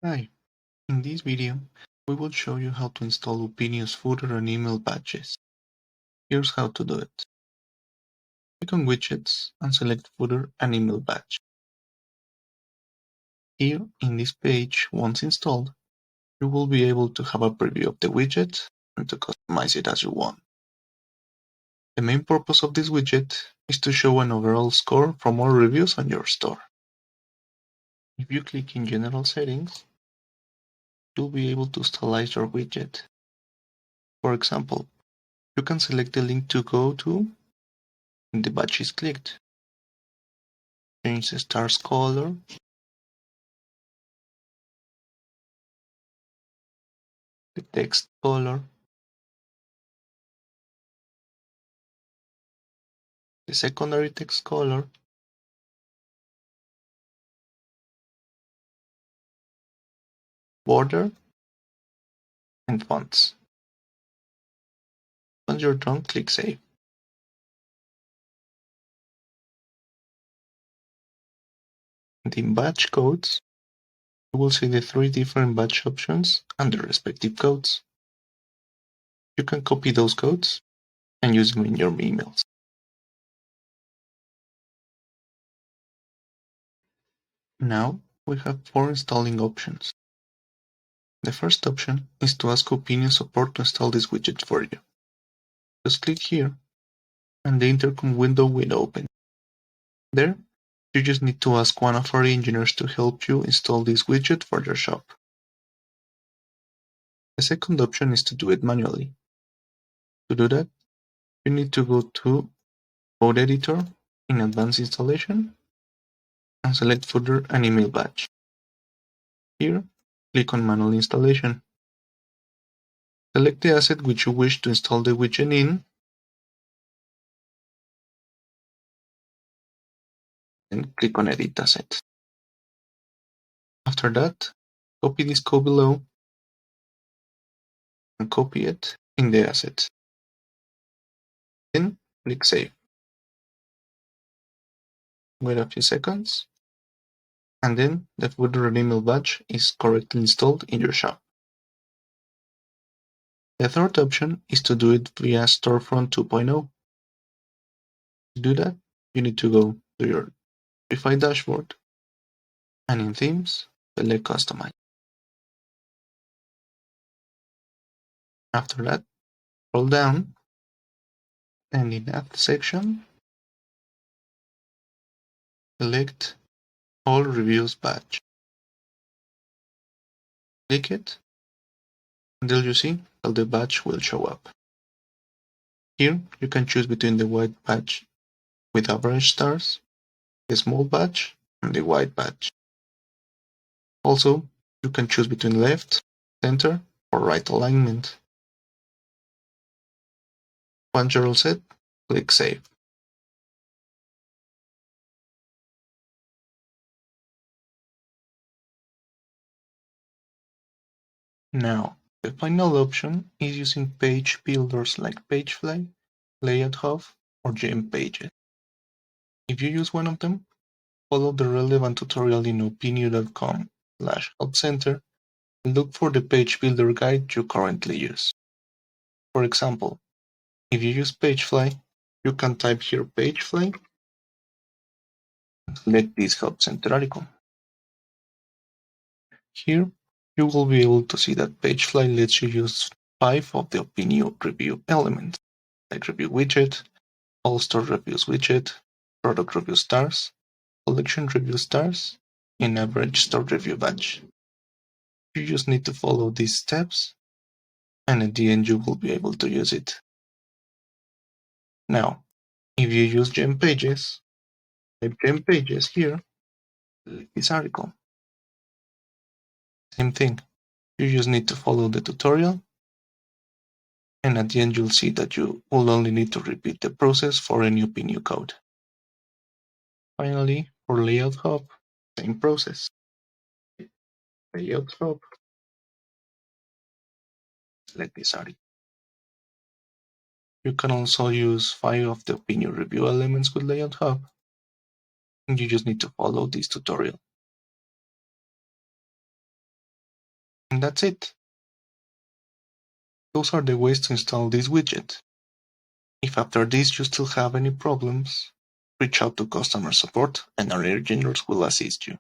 Hi, in this video, we will show you how to install Opinew's footer and email badges. Here's how to do it. Click on Widgets and select Footer and Email Badge. Here, in this page, once installed, you will be able to have a preview of the widget and to customize it as you want. The main purpose of this widget is to show an overall score from all reviews on your store. If you click in General Settings, you'll be able to stylize your widget. For example, you can select the link to go to when the badge is clicked. Change the star's color, the text color, the secondary text color, border, and fonts. Once you're done, click Save. And in badge codes, you will see the 3 different badge options and their respective codes. You can copy those codes and use them in your emails. Now, we have 4 installing options. The first option is to ask Opinew support to install this widget for you. Just click here, and the intercom window will open. There, you just need to ask one of our engineers to help you install this widget for your shop. The second option is to do it manually. To do that, you need to go to Code Editor in Advanced Installation and select Footer and Email Badge. Here, click on Manual Installation. Select the asset which you wish to install the widget in, and click on Edit Asset. After that, copy this code below and copy it in the asset. Then, click Save. Wait a few seconds, and then the Footer and Email Badge is correctly installed in your shop. The third option is to do it via Storefront 2.0. To do that, you need to go to your Shopify dashboard and in Themes, select Customize. After that, scroll down and in Add section, select All Reviews Badge. Click it until you see that the badge will show up. Here, you can choose between the white badge with average stars, the small badge, and the white badge. Also, you can choose between left, center, or right alignment. Once you're all set, click Save. Now, the final option is using page builders like Pagefly, Layout Hub, or Gem Pages. If you use one of them, follow the relevant tutorial in opinew.com/helpcenter and look for the page builder guide you currently use. For example, if you use Pagefly, you can type here Pagefly and select this Help Center icon. Here, you will be able to see that Pagefly lets you use 5 of the Opinew review elements, like Review Widget, All-Store Reviews Widget, Product Review Stars, Collection Review Stars, and Average Store Review Badge. You just need to follow these steps, and at the end you will be able to use it. Now, if you use Gem Pages, type Gem Pages here, like this article. Same thing, you just need to follow the tutorial, and at the end you'll see that you will only need to repeat the process for any Opinew code. Finally, for Layout Hub, same process. Layout Hub, select this article. You can also use 5 of the Opinew review elements with Layout Hub, and you just need to follow this tutorial. And that's it. Those are the ways to install this widget. If after this you still have any problems, reach out to customer support and our engineers will assist you.